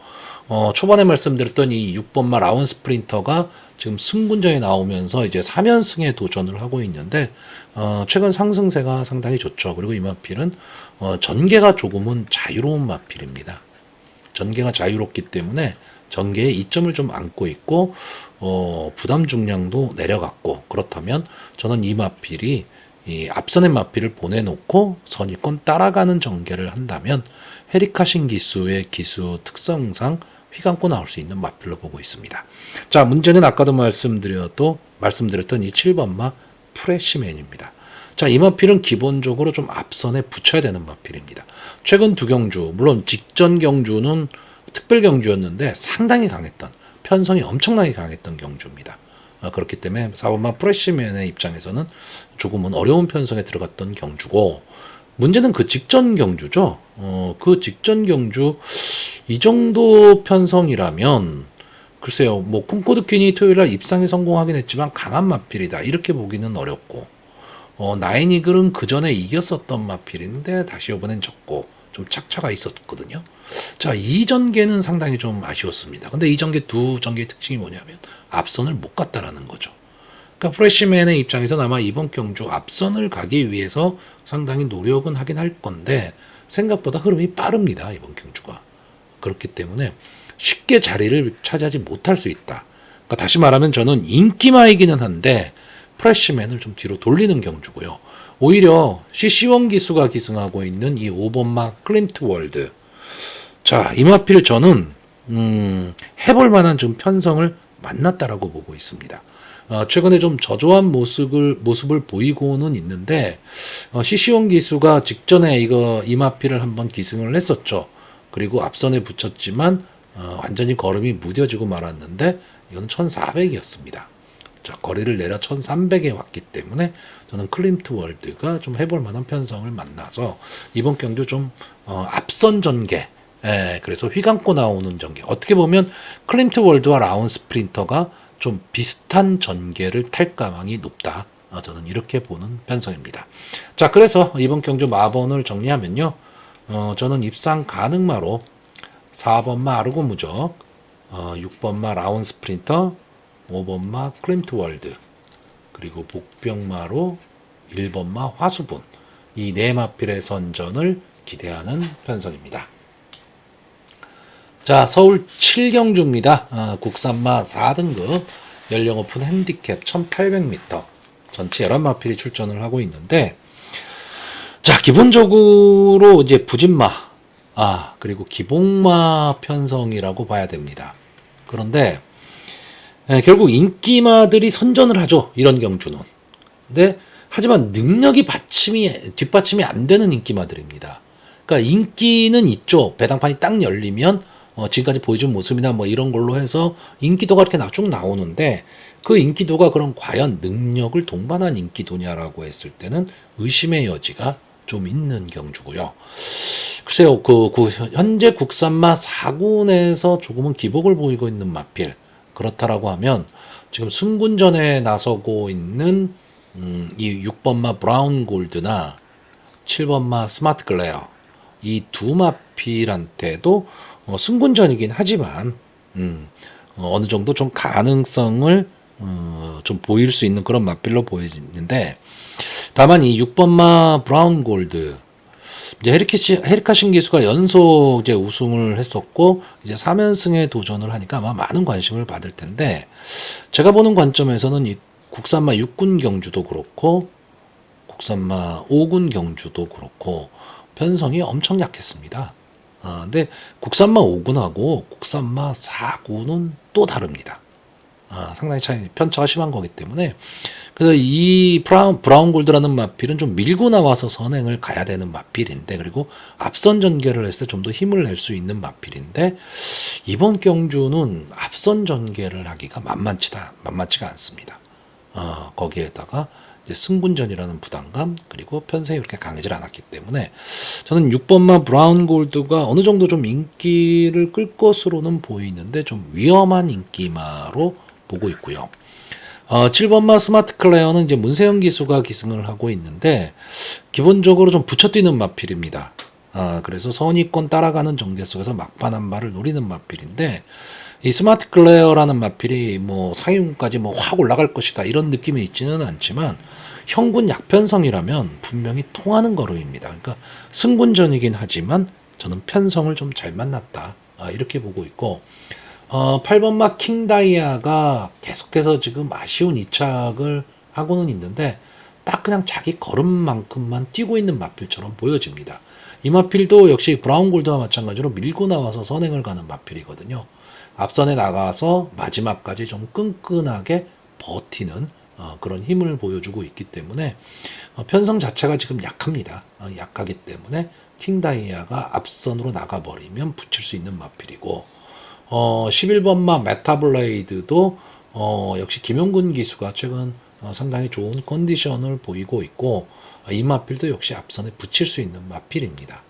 초반에 말씀드렸던 이 6번마 라운 스프린터가 지금 승군전에 나오면서 이제 3연승에 도전을 하고 있는데, 최근 상승세가 상당히 좋죠. 그리고 이 마필은 전개가 조금은 자유로운 마필입니다. 전개가 자유롭기 때문에 전개에 이점을 좀 안고 있고, 부담 중량도 내려갔고, 그렇다면 저는 이 마필이 이 앞선의 마필을 보내놓고 선의권 따라가는 전개를 한다면 헤리카신 기수의 기수 특성상 휘감고 나올 수 있는 마필로 보고 있습니다. 자, 문제는 아까도 말씀드렸던 이 7번마 프레시맨입니다. 자, 이 마필은 기본적으로 좀 앞선에 붙여야 되는 마필입니다. 최근 두 경주, 물론 직전 경주는 특별 경주였는데 상당히 강했던, 편성이 엄청나게 강했던 경주입니다. 그렇기 때문에 4번마 프레시맨의 입장에서는 조금은 어려운 편성에 들어갔던 경주고, 문제는 그 직전 경주죠. 그 직전 경주 이 정도 편성이라면 글쎄요, 뭐 콩코드퀸이 토요일날 입상에 성공하긴 했지만 강한 마필이다 이렇게 보기는 어렵고, 나인이글은 그 전에 이겼었던 마필인데 다시 이번엔 졌고 좀 착차가 있었거든요. 자, 이 전개는 상당히 좀 아쉬웠습니다. 근데 이 전개 두 전개의 특징이 뭐냐면 앞선을 못 갔다라는 거죠. 그러니까 프레시맨의 입장에서는 아마 이번 경주 앞선을 가기 위해서 상당히 노력은 하긴 할 건데 생각보다 흐름이 빠릅니다. 이번 경주가. 그렇기 때문에 쉽게 자리를 차지하지 못할 수 있다. 그러니까 다시 말하면 저는 인기마이기는 한데 프레시맨을 좀 뒤로 돌리는 경주고요. 오히려 CC1 기수가 기승하고 있는 이 5번마 클림트 월드. 자, 이 마필 저는 해볼 만한 좀 편성을 만났다라고 보고 있습니다. 최근에 좀 저조한 모습을 보이고는 있는데, CC1 기수가 직전에 이 마필을 한번 기승을 했었죠. 그리고 앞선에 붙였지만 완전히 걸음이 무뎌지고 말았는데 이건 1400이었습니다. 자, 거리를 내려 1300에 왔기 때문에 저는 클림트 월드가 좀 해볼 만한 편성을 만나서 이번 경주 좀 앞선 전개, 그래서 휘감고 나오는 전개, 어떻게 보면 클림트 월드와 라운 스프린터가 좀 비슷한 전개를 탈 가망이 높다. 저는 이렇게 보는 편성입니다. 자, 그래서 이번 경주 마번을 정리하면요, 저는 입상 가능마로 4번마 아르고 무적, 6번마 라운 스프린터, 5번마 클림트 월드, 그리고 복병마로 1번마 화수분, 이 네 마필의 선전을 기대하는 편성입니다. 자, 서울 7경주입니다. 국산마 4등급 연령 오픈 핸디캡 1800m 전체 11마필이 출전을 하고 있는데, 자, 기본적으로 이제 부진마, 그리고 기복마 편성이라고 봐야 됩니다. 그런데 결국 인기마들이 선전을 하죠. 이런 경주는. 근데 하지만 능력이 뒷받침이 안 되는 인기마들입니다. 그러니까 인기는 있죠. 배당판이 딱 열리면 지금까지 보여준 모습이나 뭐 이런 걸로 해서 인기도가 이렇게 쭉 나오는데, 그 인기도가 그럼 과연 능력을 동반한 인기도냐라고 했을 때는 의심의 여지가 좀 있는 경주고요. 글쎄요, 현재 국산마 4군에서 조금은 기복을 보이고 있는 마필, 그렇다라고 하면 지금 승군전에 나서고 있는 이 6번마 브라운 골드나 7번마 스마트 글레어, 이 두 마필한테도 승군전이긴 하지만 어느 정도 좀 가능성을 좀 보일 수 있는 그런 맞빌로 보여지는데, 다만 이 6번마 브라운 골드, 이제 헤리카 신기수가 연속 이제 우승을 했었고 이제 3연승에 도전을 하니까 아마 많은 관심을 받을 텐데, 제가 보는 관점에서는 이 국산마 6군 경주도 그렇고 국산마 5군 경주도 그렇고 편성이 엄청 약했습니다. 근데 국산마 5군하고 국산마 4군은 또 다릅니다. 상당히 편차가 심한 거기 때문에, 그래서 이 브라운 골드라는 마필은 좀 밀고 나와서 선행을 가야 되는 마필인데, 그리고 앞선 전개를 했을 때 좀 더 힘을 낼 수 있는 마필인데, 이번 경주는 앞선 전개를 하기가 만만치가 않습니다. 거기에다가 이제 승군전이라는 부담감, 그리고 편성이 그렇게 강하지 않았기 때문에 저는 6번마 브라운 골드가 어느 정도 좀 인기를 끌 것으로는 보이는데 좀 위험한 인기마로 보고 있고요. 7번마 스마트 클레어는 이제 문세영 기수가 기승을 하고 있는데 기본적으로 좀 붙여뛰는 마필입니다. 그래서 선의권 따라가는 전개 속에서 막판 한 발을 노리는 마필인데, 이 스마트 클레어라는 마필이 뭐 상위군까지 뭐 확 올라갈 것이다 이런 느낌이 있지는 않지만 형군 약편성이라면 분명히 통하는 거로입니다. 그러니까 승군전이긴 하지만 저는 편성을 좀 잘 만났다, 이렇게 보고 있고, 8번마 킹다이아가 계속해서 지금 아쉬운 이착을 하고는 있는데 딱 그냥 자기 걸음만큼만 뛰고 있는 마필처럼 보여집니다. 이 마필도 역시 브라운 골드와 마찬가지로 밀고 나와서 선행을 가는 마필이거든요. 앞선에 나가서 마지막까지 좀 끈끈하게 버티는 그런 힘을 보여주고 있기 때문에 편성 자체가 지금 약합니다. 약하기 때문에 킹다이아가 앞선으로 나가버리면 붙일 수 있는 마필이고, 11번마 메타블레이드도 역시 김용근 기수가 최근 상당히 좋은 컨디션을 보이고 있고, 이 마필도 역시 앞선에 붙일 수 있는 마필입니다.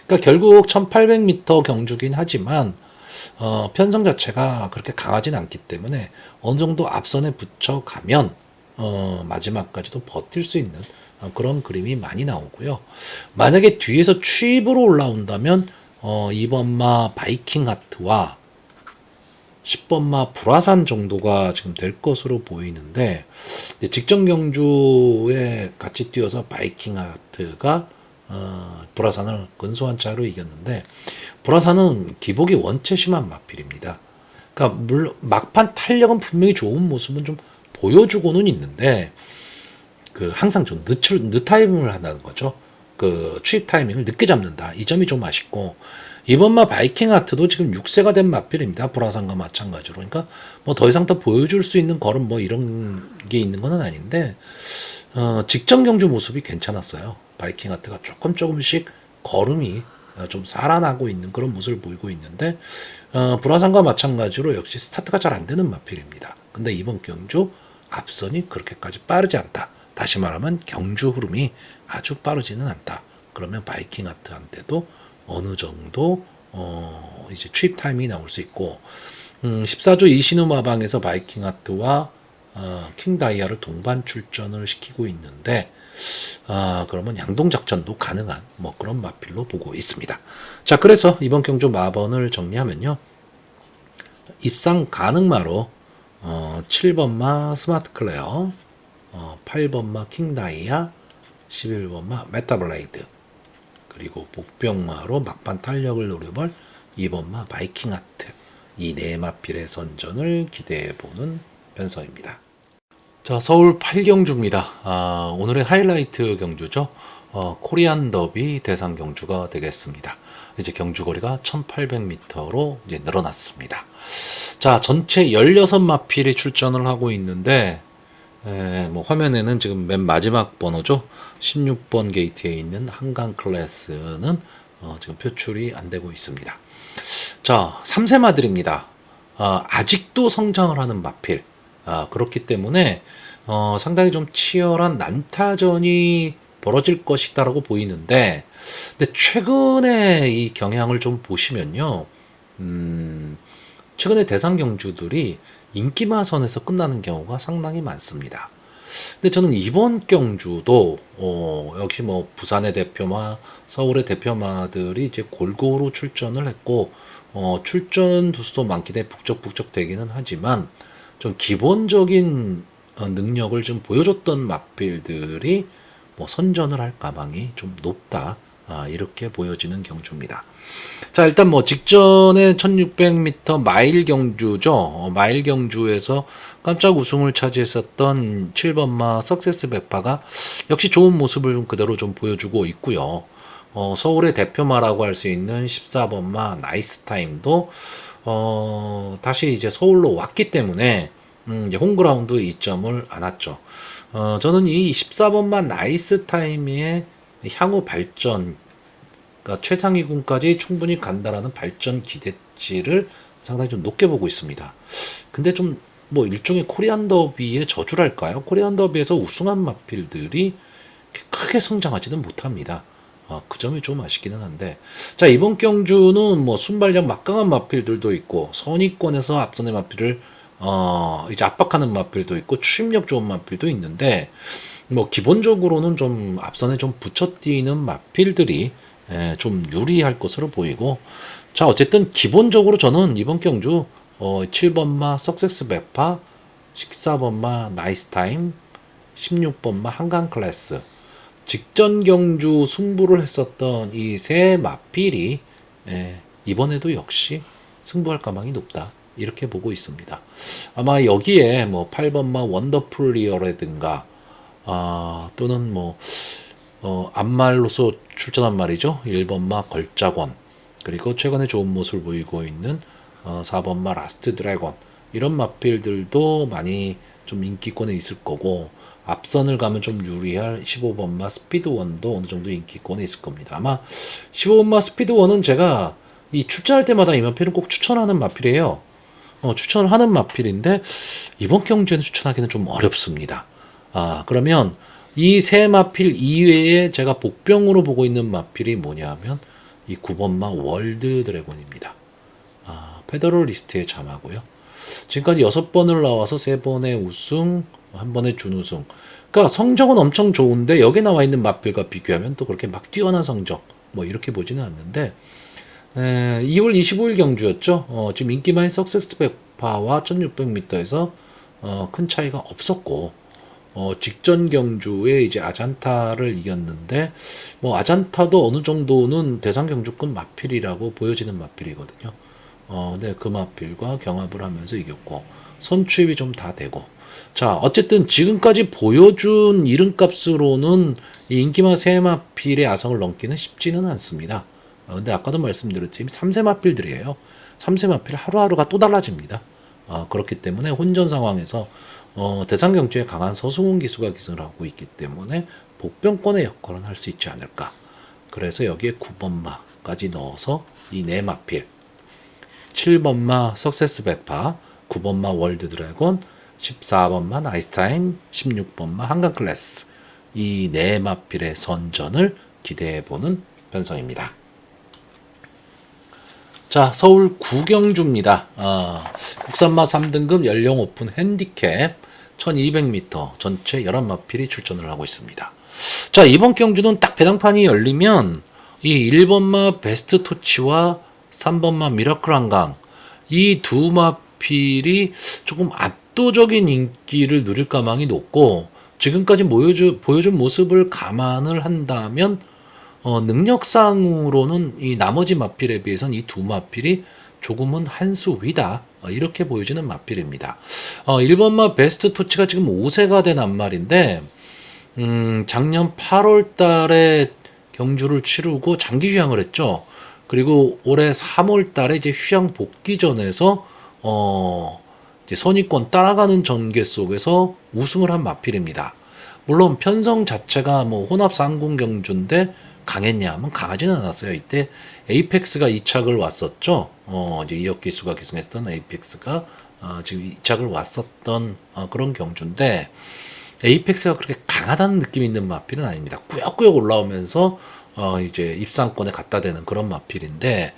그러니까 결국 1800m 경주긴 하지만 편성 자체가 그렇게 강하진 않기 때문에 어느 정도 앞선에 붙여가면 마지막까지도 버틸 수 있는 그런 그림이 많이 나오고요. 만약에 뒤에서 추입으로 올라온다면 2번마 바이킹 하트와 10번마 불화산 정도가 지금 될 것으로 보이는데, 직전 경주에 같이 뛰어서 바이킹 하트가 불화산을 근소한 차로 이겼는데, 불화산은 기복이 원체 심한 마필입니다. 그러니까 물론 막판 탄력은 분명히 좋은 모습은 좀 보여주고는 있는데 항상 좀 늦타임을 한다는 거죠. 추입 타이밍을 늦게 잡는다. 이 점이 좀 아쉽고, 이번마 바이킹 하트도 지금 6세가 된 마필입니다. 불화산과 마찬가지로. 그러니까 뭐 더 이상 더 보여줄 수 있는 걸음 뭐 이런 게 있는 건 아닌데, 직전 경주 모습이 괜찮았어요. 바이킹 하트가 조금씩 걸음이 좀 살아나고 있는 그런 모습을 보이고 있는데, 불화산과 마찬가지로 역시 스타트가 잘 안 되는 마필입니다. 근데 이번 경주 앞선이 그렇게까지 빠르지 않다. 다시 말하면 경주 흐름이 아주 빠르지는 않다. 그러면 바이킹 하트한테도 어느 정도 이제 취입 타임이 나올 수 있고, 14조 이신우 마방에서 바이킹 하트와 킹다이아를 동반 출전을 시키고 있는데, 그러면 양동작전도 가능한 뭐 그런 마필로 보고 있습니다. 자, 그래서 이번 경주 마번을 정리하면요, 입상 가능마로 7번마 스마트 클레어, 8번마 킹다이아, 11번마 메타블레이드, 그리고 복병마로 막판 탄력을 노려볼 2번마 바이킹 하트, 이 네 마필의 선전을 기대해보는 편성입니다. 자, 서울 8경주입니다. 오늘의 하이라이트 경주죠. 코리안 더비 대상 경주가 되겠습니다. 이제 경주 거리가 1800m로 이제 늘어났습니다. 자, 전체 16마필이 출전을 하고 있는데, 뭐 화면에는 지금 맨 마지막 번호죠. 16번 게이트에 있는 한강 클래스는 지금 표출이 안 되고 있습니다. 자, 3세마들입니다. 아직도 성장을 하는 마필. 그렇기 때문에 상당히 좀 치열한 난타전이 벌어질 것이다라고 보이는데, 근데 최근에 이 경향을 좀 보시면요, 최근에 대상 경주들이 인기마선에서 끝나는 경우가 상당히 많습니다. 근데 저는 이번 경주도 역시 뭐 부산의 대표마, 서울의 대표마들이 이제 골고루 출전을 했고, 출전 두수도 많기 때문에 북적북적 되기는 하지만 좀 기본적인 능력을 좀 보여줬던 마필들이 뭐 선전을 할 가망이 좀 높다. 이렇게 보여지는 경주입니다. 자, 일단 뭐 직전에 1600m 마일 경주죠. 마일 경주에서 깜짝 우승을 차지했었던 7번마 석세스 백파가 역시 좋은 모습을 좀 그대로 좀 보여주고 있고요. 서울의 대표마라고 할 수 있는 14번마 나이스 타임도 다시 이제 서울로 왔기 때문에 이제 홈그라운드 2점을 안았죠. 저는 이 14번마 나이스 타임의 향후 발전, 그러니까 최상위군까지 충분히 간다라는 발전 기대치를 상당히 좀 높게 보고 있습니다. 근데 좀 뭐 일종의 코리안 더비의 저주랄까요? 코리안 더비에서 우승한 마필들이 크게 성장하지는 못합니다. 그 점이 좀 아쉽기는 한데, 자, 이번 경주는 뭐 순발력 막강한 마필들도 있고 선의권에서 앞선의 마필을 이제 압박하는 마필도 있고 추임력 좋은 마필도 있는데, 뭐 기본적으로는 좀 앞선에 좀 붙여뛰는 마필들이 좀 유리할 것으로 보이고, 자, 어쨌든 기본적으로 저는 이번 경주 7번마 석세스 백파, 14번마 나이스 타임, 16번마 한강 클래스, 직전 경주 승부를 했었던 이 세 마필이 이번에도 역시 승부할 가망이 높다. 이렇게 보고 있습니다. 아마 여기에 뭐 8번마 원더풀리어라든가 또는 뭐 앞말로서 출전한 말이죠. 1번마 걸작원, 그리고 최근에 좋은 모습을 보이고 있는 4번마 라스트 드래곤, 이런 마필들도 많이 좀 인기권에 있을 거고, 앞선을 가면 좀 유리할 15번마 스피드원도 어느 정도 인기권에 있을 겁니다. 아마 15번마 스피드원은 제가 이 출전할 때마다 이 마필은 꼭 추천하는 마필이에요. 추천을 하는 마필인데 이번 경주에는 추천하기는 좀 어렵습니다. 그러면 이 세 마필 이외에 제가 복병으로 보고 있는 마필이 뭐냐면 이 9번마 월드 드래곤입니다. 페더럴리스트의 자마고요. 지금까지 6번을 나와서 3번의 우승, 1번의 준우승. 그러니까 성적은 엄청 좋은데 여기 나와 있는 마필과 비교하면 또 그렇게 막 뛰어난 성적 뭐 이렇게 보지는 않는데, 2월 25일 경주였죠. 지금 인기 많은 석세스 백파와 1600m에서 큰 차이가 없었고, 직전 경주에 이제 아잔타를 이겼는데, 뭐 아잔타도 어느 정도는 대상 경주급 마필이라고 보여지는 마필이거든요. 근데 그 마필과 경합을 하면서 이겼고, 선취입이 좀 다 되고. 자, 어쨌든 지금까지 보여준 이름값으로는 이 인기마 세 마필의 아성을 넘기는 쉽지는 않습니다. 근데 아까도 말씀드렸지만 3세 마필들이에요. 3세 마필 하루하루가 또 달라집니다. 그렇기 때문에 혼전 상황에서 대상 경주에 강한 서승훈 기수가 기승을 하고 있기 때문에 복병권의 역할은 할 수 있지 않을까. 그래서 여기에 9번마까지 넣어서 이 네 마필, 7번마 석세스 백파, 9번마 월드 드래곤, 14번마 나이스 타임, 16번마 한강 클래스, 이 네 마필의 선전을 기대해보는 편성입니다. 자, 서울 구경주입니다. 국산마 3등급 연령 오픈 핸디캡 1200m 전체 11마필이 출전을 하고 있습니다. 자, 이번 경주는 딱 배당판이 열리면 이 1번마 베스트 토치와 3번마 미라클 한강, 이 두 마필이 조금 압도적인 인기를 누릴 가망이 높고, 지금까지 보여준 모습을 감안을 한다면 능력상으로는 이 나머지 마필에 비해서는 이 두 마필이 조금은 한 수 위다. 이렇게 보여지는 마필입니다. 1번마 베스트 토치가 지금 5세가 된 앞말인데, 작년 8월 달에 경주를 치르고 장기 휴양을 했죠. 그리고 올해 3월 달에 이제 휴양 복귀전에서, 이제 선의권 따라가는 전개 속에서 우승을 한 마필입니다. 물론 편성 자체가 뭐 혼합 쌍공 경주인데 강했냐 하면 강하지는 않았어요. 이때 에이펙스가 2착을 왔었죠. 이제 이혁기수가 기승했던 에이펙스가 지금 2착을 왔었던 그런 경주인데, 에이펙스가 그렇게 강하다는 느낌이 있는 마필은 아닙니다. 꾸역꾸역 올라오면서 이제 입상권에 갖다 대는 그런 마필인데,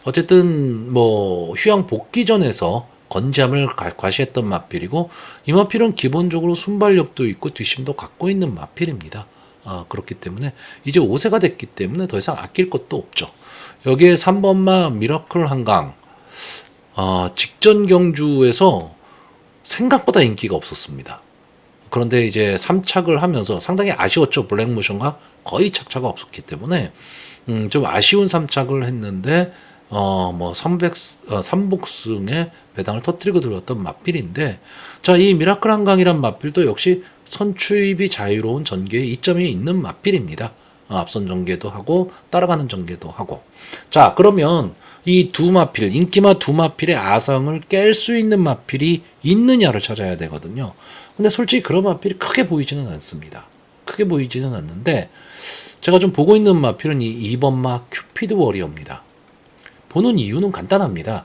어쨌든 뭐 휴양 복귀전에서 건재함을 과시했던 마필이고, 이 마필은 기본적으로 순발력도 있고 뒷심도 갖고 있는 마필입니다. 그렇기 때문에 이제 5세가 됐기 때문에 더 이상 아낄 것도 없죠. 여기에 3번마 미라클 한강, 직전 경주에서 생각보다 인기가 없었습니다. 그런데 이제 3착을 하면서 상당히 아쉬웠죠. 블랙모션과 거의 착차가 없었기 때문에 좀 아쉬운 3착을 했는데 뭐 3복승의 배당을 터뜨리고 들어왔던 맞빌인데, 자, 이 미라클 한강이란 맞빌도 역시 선추입이 자유로운 전개에 이점이 있는 맞빌입니다. 앞선 전개도 하고 따라가는 전개도 하고. 자, 그러면 이 두 마필, 인기마 두 마필의 아성을 깰 수 있는 마필이 있느냐를 찾아야 되거든요. 근데 솔직히 그런 마필이 크게 보이지는 않습니다. 크게 보이지는 않는데, 제가 좀 보고 있는 마필은 이 2번 마 큐피드 워리어입니다. 보는 이유는 간단합니다.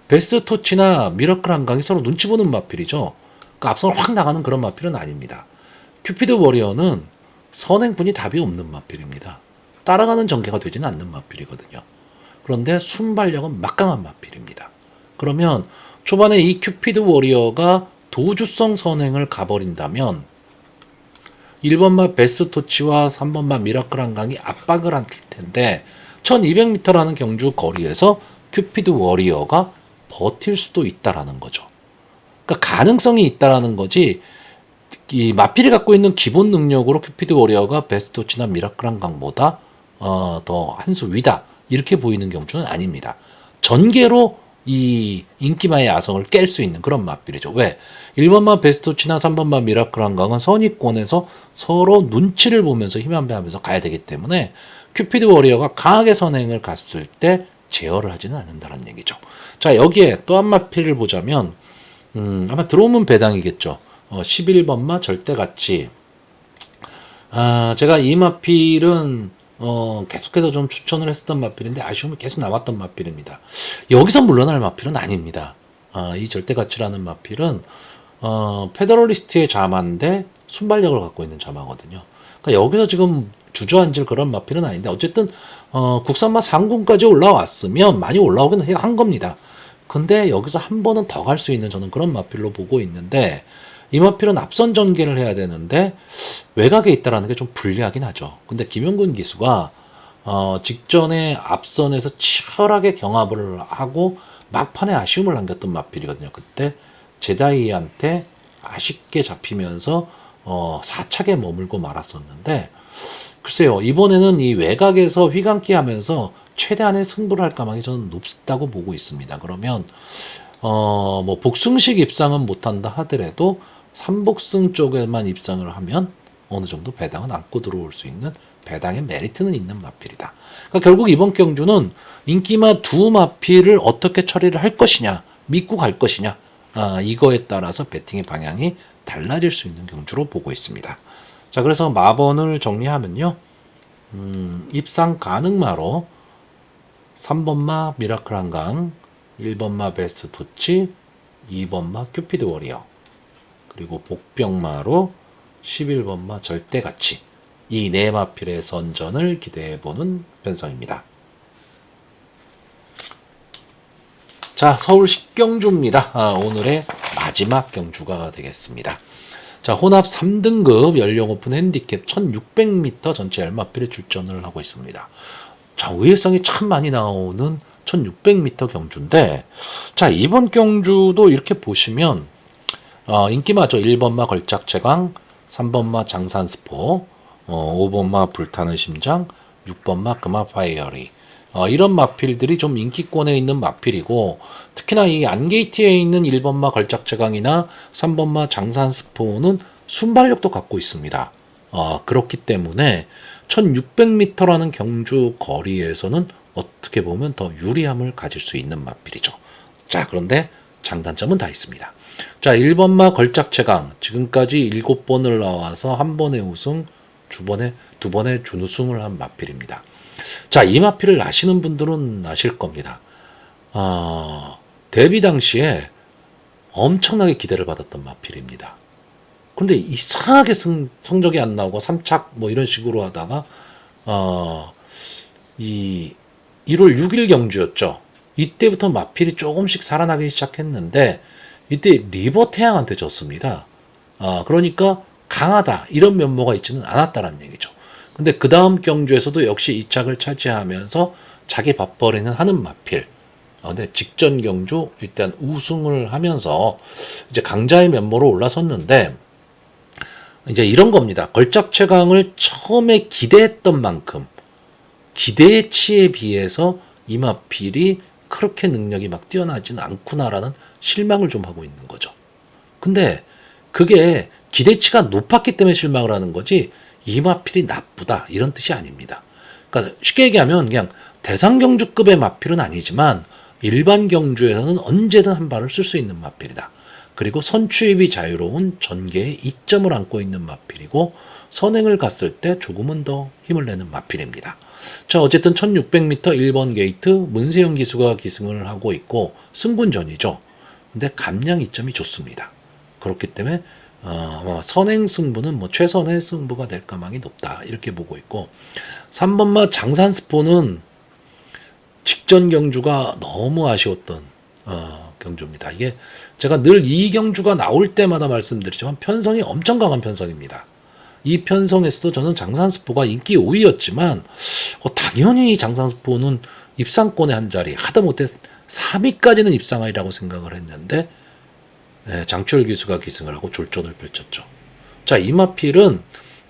베스트 토치나 미라클 한강이 서로 눈치 보는 마필이죠. 그러니까 앞선을 확 나가는 그런 마필은 아닙니다. 큐피드 워리어는 선행분이 답이 없는 마필입니다. 따라가는 전개가 되지는 않는 마필이거든요. 그런데 순발력은 막강한 마필입니다. 그러면 초반에 이 큐피드 워리어가 도주성 선행을 가버린다면 1번마 베스트 토치와 3번마 미라클 한강이 압박을 할 텐데 1200m라는 경주 거리에서 큐피드 워리어가 버틸 수도 있다라는 거죠. 그러니까 가능성이 있다라는 거지, 이 마필이 갖고 있는 기본 능력으로 큐피드 워리어가 베스트 토치나 미라클 한강보다 더 한 수 위다 이렇게 보이는 경주는 아닙니다. 전개로 이 인기마의 아성을 깰 수 있는 그런 마필이죠. 왜? 1번마 베스토치나 3번마 미라클 한강은 선위권에서 서로 눈치를 보면서 힘 한 배 하면서 가야 되기 때문에 큐피드 워리어가 강하게 선행을 갔을 때 제어를 하지는 않는다는 얘기죠. 자, 여기에 또 한 마필을 보자면 아마 들어오면 배당이겠죠. 11번마 절대가치. 제가 이 마필은 계속해서 좀 추천을 했었던 마필인데 아쉬움이 계속 남았던 마필입니다. 여기서 물러날 마필은 아닙니다. 이 절대가치라는 마필은 페더럴리스트의 자마인데 순발력을 갖고 있는 자마거든요. 그러니까 여기서 지금 주저앉을 그런 마필은 아닌데 어쨌든 국산마 상군까지 올라왔으면 많이 올라오긴 한 겁니다. 근데 여기서 한 번은 더 갈 수 있는 저는 그런 마필로 보고 있는데, 이 마필은 앞선 전개를 해야 되는데 외곽에 있다라는 게 좀 불리하긴 하죠. 근데 김용근 기수가 직전에 앞선에서 치열하게 경합을 하고 막판에 아쉬움을 남겼던 마필이거든요. 그때 제다이한테 아쉽게 잡히면서 4착에 머물고 말았었는데, 글쎄요, 이번에는 이 외곽에서 휘감기 하면서 최대한의 승부를 할 가망이 저는 높다고 보고 있습니다. 그러면 뭐 복승식 입상은 못한다 하더라도 3복승 쪽에만 입상을 하면 어느 정도 배당은 안고 들어올 수 있는 배당의 메리트는 있는 마필이다. 그러니까 결국 이번 경주는 인기마 두 마필을 어떻게 처리를 할 것이냐, 믿고 갈 것이냐, 이거에 따라서 배팅의 방향이 달라질 수 있는 경주로 보고 있습니다. 자, 그래서 마번을 정리하면요, 입상 가능마로 3번마 미라클 한강, 1번마 베스트 토치, 2번마 큐피드 워리어, 그리고 복병마로 11번마 절대가치, 이 네 마필의 선전을 기대해보는 편성입니다. 자, 서울 10경주입니다. 오늘의 마지막 경주가 되겠습니다. 자, 혼합 3등급 연령 오픈 핸디캡 1600m 전체 열마필에 출전을 하고 있습니다. 자, 의외성이 참 많이 나오는 1600m 경주인데, 자, 이번 경주도 이렇게 보시면 인기마죠. 1번마 걸작제강, 3번마 장산스포, 5번마 불타는 심장, 6번마 금화파이어리, 이런 마필들이 좀 인기권에 있는 마필이고, 특히나 이 안게이트에 있는 1번마 걸작제강이나 3번마 장산스포는 순발력도 갖고 있습니다. 그렇기 때문에 1600m라는 경주 거리에서는 어떻게 보면 더 유리함을 가질 수 있는 마필이죠. 자, 그런데 장단점은 다 있습니다. 자, 1번마 걸작제강, 지금까지 7번을 나와서 1번의 우승, 2번의 준우승을 한 마필입니다. 자, 이 마필을 아시는 분들은 아실 겁니다. 데뷔 당시에 엄청나게 기대를 받았던 마필입니다. 근데 이상하게 성적이 안 나오고 3착 뭐 이런 식으로 하다가 이 1월 6일 경주였죠. 이때부터 마필이 조금씩 살아나기 시작했는데 이때 리버 태양한테 졌습니다. 그러니까 강하다 이런 면모가 있지는 않았다는 얘기죠. 근데 그 다음 경주에서도 역시 2착을 차지하면서 자기 밥벌이는 하는 마필. 근데 직전 경주 일단 우승을 하면서 이제 강자의 면모로 올라섰는데 이제 이런 겁니다. 걸작 최강을 처음에 기대했던 만큼 기대치에 비해서 이마필이 그렇게 능력이 막 뛰어나지는 않구나라는 실망을 좀 하고 있는 거죠. 근데 그게 기대치가 높았기 때문에 실망을 하는 거지 이마필이 나쁘다 이런 뜻이 아닙니다. 그러니까 쉽게 얘기하면 그냥 대상 경주급의 마필은 아니지만 일반 경주에서는 언제든 한 발을 쓸 수 있는 마필이다. 그리고 선취입이 자유로운 전개에 이점을 안고 있는 마필이고 선행을 갔을 때 조금은 더 힘을 내는 마필입니다. 자, 어쨌든 1600m 1번 게이트 문세영 기수가 기승을 하고 있고 승군전이죠. 근데 감량 이점이 좋습니다. 그렇기 때문에 선행 승부는 뭐 최선의 승부가 될 가망이 높다 이렇게 보고 있고 3번마 장산스포는 직전 경주가 너무 아쉬웠던 경주입니다. 이게 제가 늘 이 경주가 나올 때마다 말씀드리지만 편성이 엄청 강한 편성입니다. 이 편성에서도 저는 장산스포가 인기 5위였지만 당연히 장산스포는 입상권의 한 자리 하다못해 3위까지는 입상하리라고 생각을 했는데 장철 기수가 기승을 하고 졸전을 펼쳤죠. 자, 이 마필은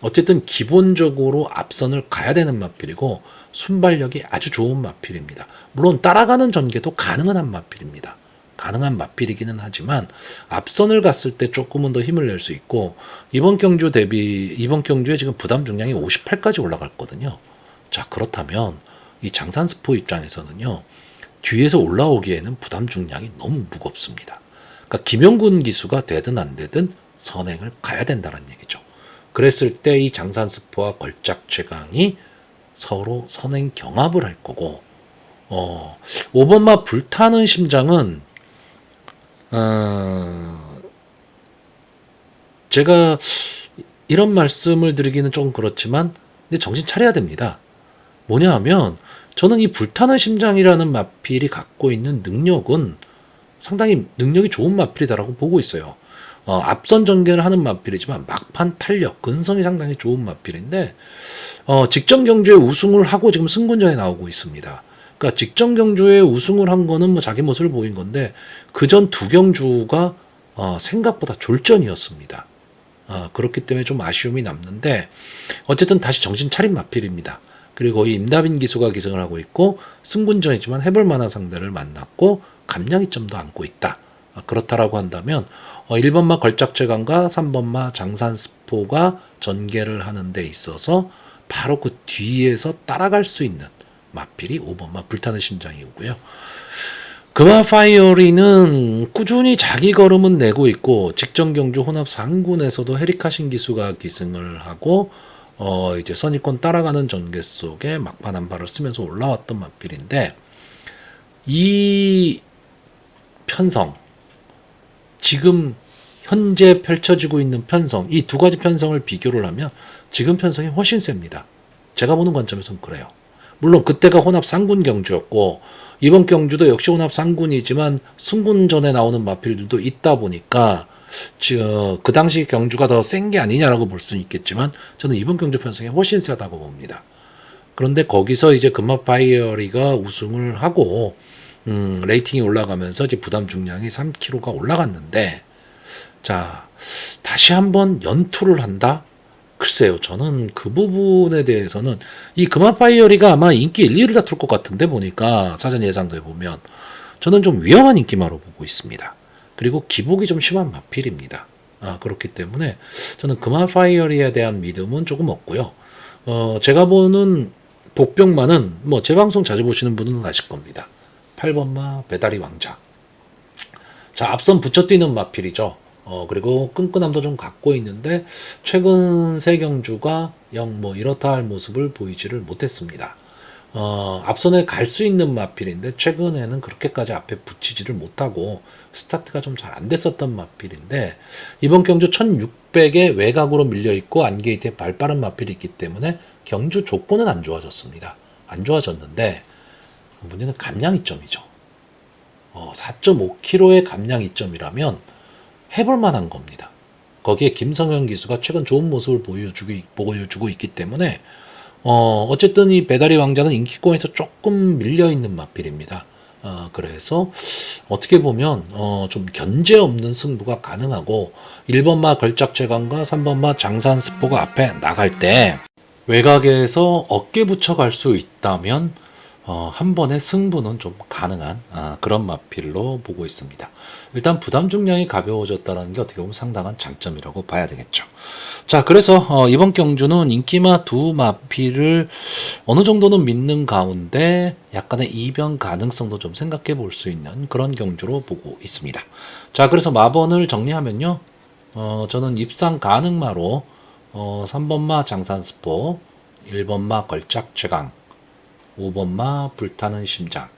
어쨌든 기본적으로 앞선을 가야 되는 마필이고 순발력이 아주 좋은 마필입니다. 물론 따라가는 전개도 가능한 한 마필입니다. 가능한 마필이기는 하지만 앞선을 갔을 때 조금은 더 힘을 낼 수 있고 이번 경주에 지금 부담 중량이 58까지 올라갔거든요. 자, 그렇다면 이 장산스포 입장에서는요. 뒤에서 올라오기에는 부담 중량이 너무 무겁습니다. 그러니까 김영군 기수가 되든 안 되든 선행을 가야 된다는 얘기죠. 그랬을 때 이 장산스포와 걸작 최강이 서로 선행 경합을 할 거고 5번마 불타는 심장은 제가 이런 말씀을 드리기는 조금 그렇지만 근데 정신 차려야 됩니다. 뭐냐 하면 저는 이 불타는 심장이라는 마필이 갖고 있는 능력은 상당히 능력이 좋은 마필이다라고 보고 있어요. 앞선 전개를 하는 마필이지만 막판 탄력, 근성이 상당히 좋은 마필인데 직전 경주에 우승을 하고 지금 승군전에 나오고 있습니다. 그러니까 직전 경주에 우승을 한 거는 뭐 자기 모습을 보인 건데 그전 두 경주가 생각보다 졸전이었습니다. 그렇기 때문에 좀 아쉬움이 남는데 어쨌든 다시 정신 차린 마필입니다. 그리고 이 임다빈 기수가 기승을 하고 있고 승군전이지만 해볼 만한 상대를 만났고 감량이점도 안고 있다. 그렇다라고 한다면 1번마 걸작최강과 3번마 장산스포가 전개를 하는 데 있어서 바로 그 뒤에서 따라갈 수 있는 마필이 5번마 불타는 심장이고요. 금화파이어리는 꾸준히 자기 걸음은 내고 있고 직전 경주 혼합 상군에서도 헤리카신 기수가 기승을 하고 이제 선입권 따라가는 전개 속에 막판 한 발을 쓰면서 올라왔던 마필인데 이 편성 지금 현재 펼쳐지고 있는 편성 이 두 가지 편성을 비교를 하면 지금 편성이 훨씬 셉니다. 제가 보는 관점에서는 그래요. 물론 그때가 혼합 상군 경주였고 이번 경주도 역시 혼합 상군이지만 승군전에 나오는 마필들도 있다 보니까 그 당시 경주가 더 센 게 아니냐라고 볼 수는 있겠지만 저는 이번 경주 편성이 훨씬 세다고 봅니다. 그런데 거기서 이제 금화파이어리가 우승을 하고 레이팅이 올라가면서 이제 부담 중량이 3kg가 올라갔는데 자 다시 한번 연투를 한다? 글쎄요, 저는 그 부분에 대해서는 이 금화파이어리가 아마 인기 1, 2를 다툴 것 같은데 보니까 사전 예상도에 보면 저는 좀 위험한 인기마로 보고 있습니다. 그리고 기복이 좀 심한 마필입니다. 그렇기 때문에 저는 금화파이어리에 대한 믿음은 조금 없고요. 제가 보는 복병마는 뭐 제 방송 자주 보시는 분은 아실 겁니다. 8번마 배다리 왕자. 자, 앞선 붙여 뛰는 마필이죠. 그리고 끈끈함도 좀 갖고 있는데 최근 세 경주가 영 뭐 이렇다 할 모습을 보이지를 못했습니다. 앞선에 갈 수 있는 마필인데 최근에는 그렇게까지 앞에 붙이지를 못하고 스타트가 좀 잘 안 됐었던 마필인데 이번 경주 1600에 외곽으로 밀려있고 안게이트에 발 빠른 마필이 있기 때문에 경주 조건은 안 좋아졌습니다. 안 좋아졌는데 문제는 감량 이점이죠. 4.5kg의 감량 이점이라면 해볼 만한 겁니다. 거기에 김성현 기수가 최근 좋은 모습을 보여주고 있기 때문에 어쨌든 이 배다리 왕자는 인기권에서 조금 밀려있는 마필입니다. 그래서 어떻게 보면 좀 견제 없는 승부가 가능하고 1번마 걸작제강과 3번마 장산스포가 앞에 나갈 때 외곽에서 어깨 붙여갈 수 있다면 한 번의 승부는 좀 가능한 그런 마필로 보고 있습니다. 일단 부담 중량이 가벼워졌다는 게 어떻게 보면 상당한 장점이라고 봐야 되겠죠. 자, 그래서 이번 경주는 인기마 두 마필을 어느 정도는 믿는 가운데 약간의 이변 가능성도 좀 생각해 볼 수 있는 그런 경주로 보고 있습니다. 자, 그래서 마번을 정리하면요. 저는 입상 가능마로 3번마 장산스포, 1번마 걸작 최강, 5번마 불타는 심장,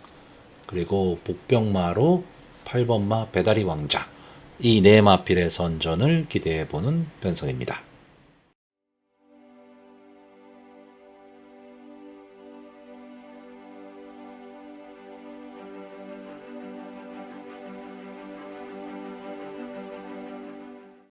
그리고 복병마로 8번마 배다리 왕자, 이 네 마필의 선전을 기대해 보는 편성입니다.